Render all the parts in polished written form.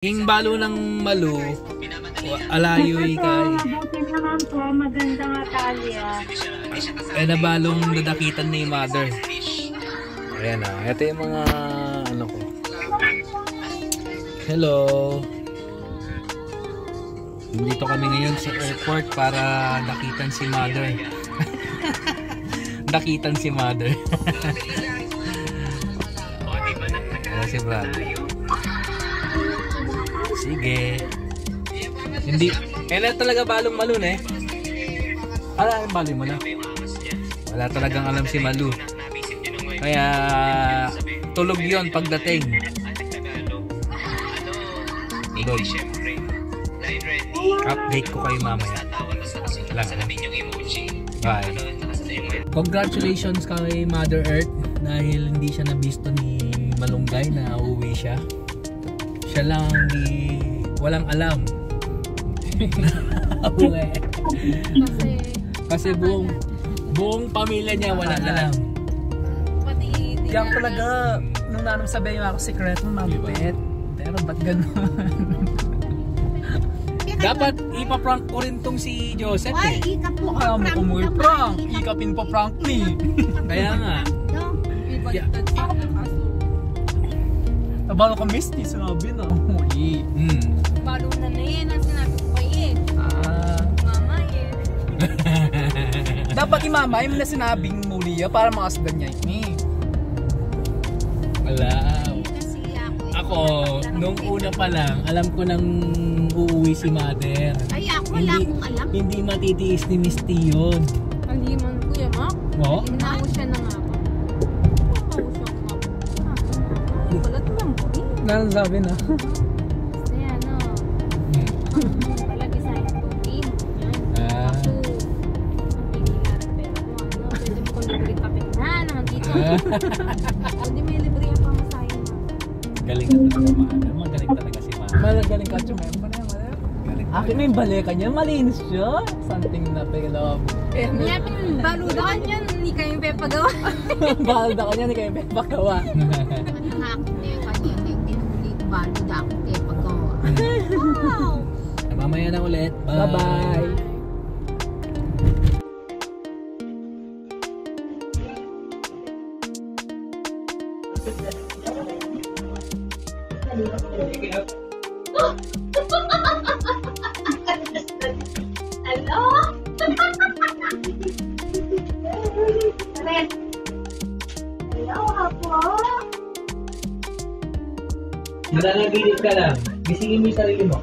Ing balo ng malu, alayoy kay. Mabuti naman po, magandang Atalia. Ay nabalong dadakitan ni mother. Ayan ah, ito yung mga ano ko. Hello. Dito kami ngayon sa airport para dakitan si mother. Dakitan si mother. Ayan si Brad. Sige. Hindi. Kailan talaga balong Malu eh? Wala ang balong mo na. Wala talagang alam si Malu. Kaya tulog yon pagdating. Tulog. Update ko kayo mamaya. Bye. Congratulations kay Mother Earth dahil hindi siya nabisto ni Malunggay na uuwi siya. Siya lang walang alam. Kasi buong pamilya niya walang alam. Diyan talaga nung nanong sabi yung ako secret mo mabibit. Pero ba't ganun? Dapat ipaprank ko rin tong si Joseph eh. Kaya mo kumuhi prank. Ikapin pa prank ni. Kaya nga. Nabalo ka misty, sinabi na. Huli. Balo na yan, ang sinabi ko kayo eh. Mama eh. Dapat imamay mo na sinabing muli para makasdan niya ini. Wala. Ako, nung una pa lang, alam ko nang uuwi si Mother. Ay, ako wala akong alam. Hindi matitiis ni Misty yun. Hindi man kuya, Mak. Oh? Inaw siya na nga ako. Balat mo lang po eh. Nanong sabi na. Kaya no. Palagi sa akin po team. Ako. Ang pinilaran pera ko. Pwede mo kong libre kapit na naman dito. Hindi may libre ang pamasahin mo. Galing ka talaga, Mother. Magaling talaga si Mother. Malagaling ka, chumemba na yan. Akin na yung baleka niya, malinis siya. Something na pilove. Kaya baludakan yan, hindi kayo pepagawa. Balda ka niya, hindi kayo pepagawa. Ano nga ako niya, kanya hindi baluda ako pepagawa. Wow! Mamaya na ulit. Bye. Bye-bye. Hello? Hello, Apo? Nananaginip ka lang. Gisingin mo yung sarili mo.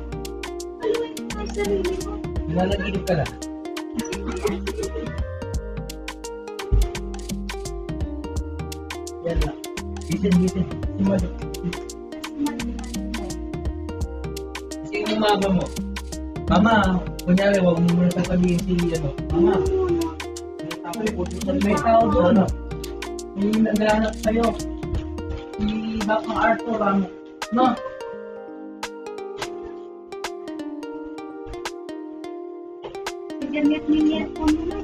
Ano yung sarili mo? Nananaginip ka lang. Yan lang. Gising. Simado. Gisingin mo mama mo. Mama, kunyari, huwag mo muna sasabihin si Mama. May tao doon. May naghahanap sa'yo. Si Bakang Arthur, no? Ganit-ganit po muna.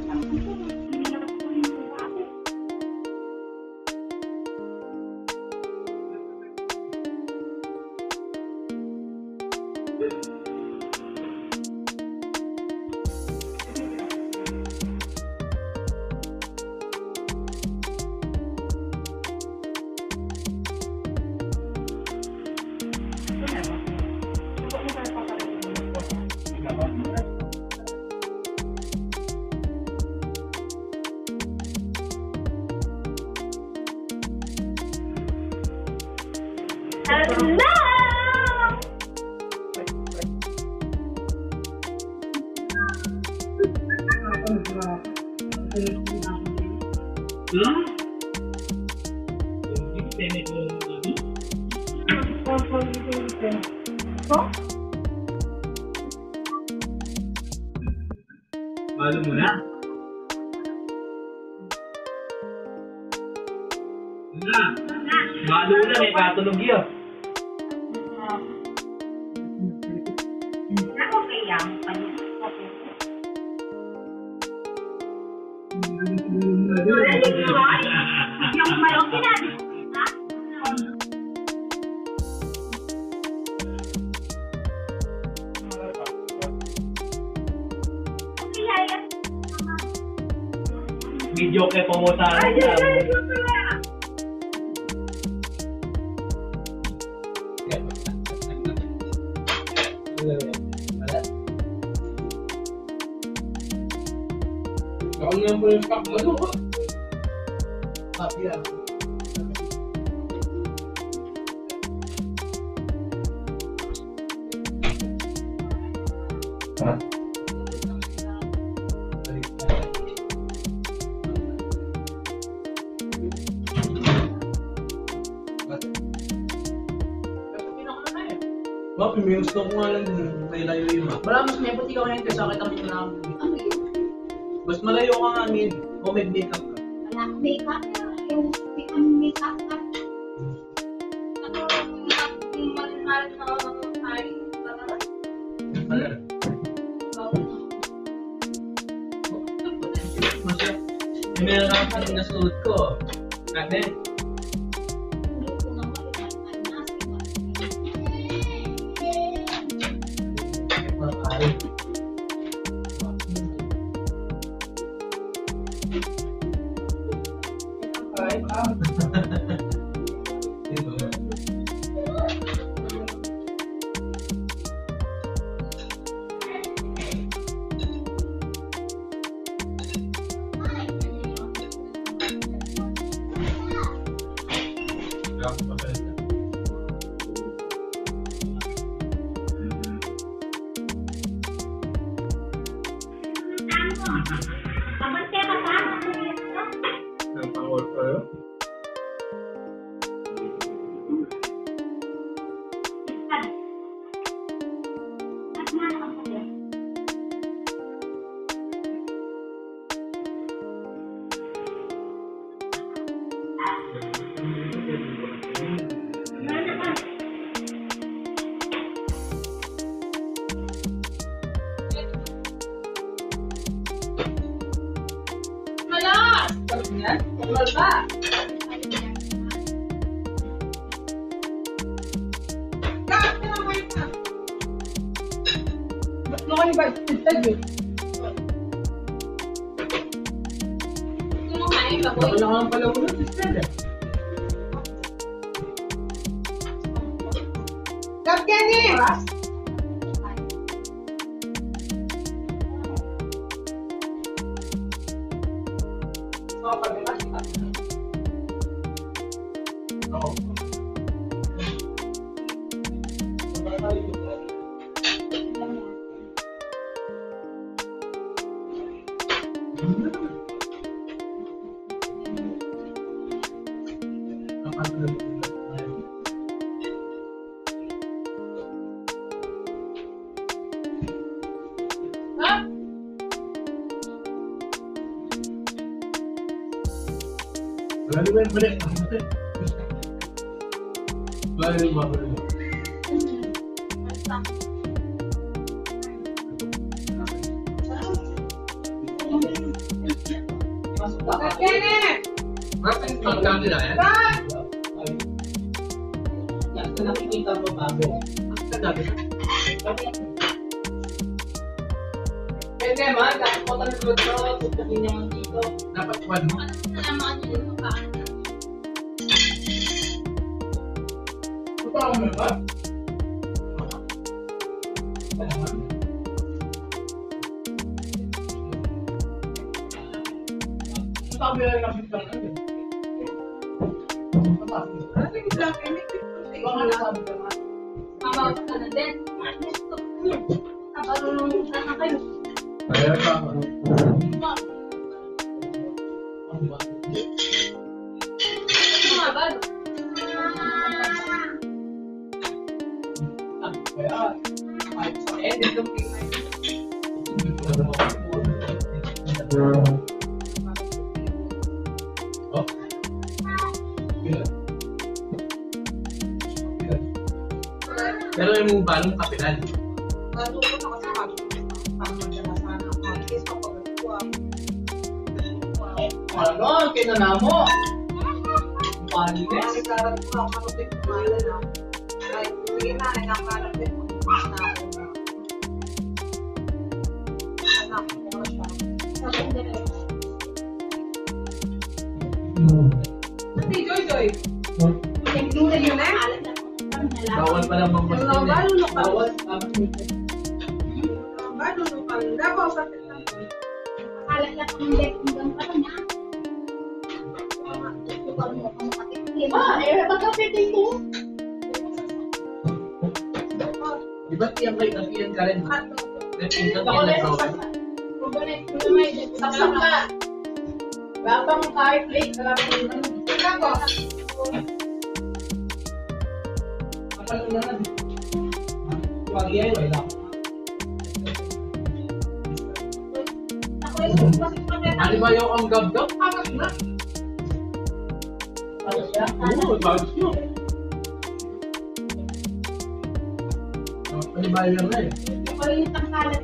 Hello! Malo mo na? Malo na, may katulog yun. Ako kaya mo pa niya. Yung malaki na. Video kayo po mo sa Ako nga po yung pack ano ko. Happy yan. Bakit may gusto ko nga lang may layo yung map. Wala mas may puti ka ngayon kasi sakit ang mga Mas malayo ka nga min. O may makeup ka. Wala akong makeup. Yung makeup ka. Ako, yung marinal na ay Masya. May meron lang pa rin nasuot ko. Ate. Baka lang ang pala ulo, sister eh. Kapten eh! Nakikita mo bago. Pwede man, kahit po tayo dito, tutukin naman dito. Dapat one mo. ano na naman yun yung paano. Ito ako mo ba? Sabi na lang ang lang natin. Ano yung black and baka nasabi ka nga. Mabawat ka na din. Nabalulong na kayo. Kaya ka. Mabal. Kaya, kahit sa edit ng tingnan. Pero yung balong kapital. Natuto na kasi pag-magdala sana ako. Kasi kapag ito Ano? Kinana mo? Paano Kaya nagkaroon ko ako ng tikmalan na. Ay, sige na, nagkakaroon din mo. Na ako na. Anak ko na siya. Balulukan. Davao sa akala niya kung hindi hanggang pa niya. Pagka-15 ko. Di ba tiyang kayo nakiyan ka rin? Saksak ka. Babang kahit late, kalapin mo. Ako. Wag yan, wala. Ano ba yung ang gabgab? Pakas na. Oo, bagus yun. Ano ba yun na eh? Yung maliit ang kalat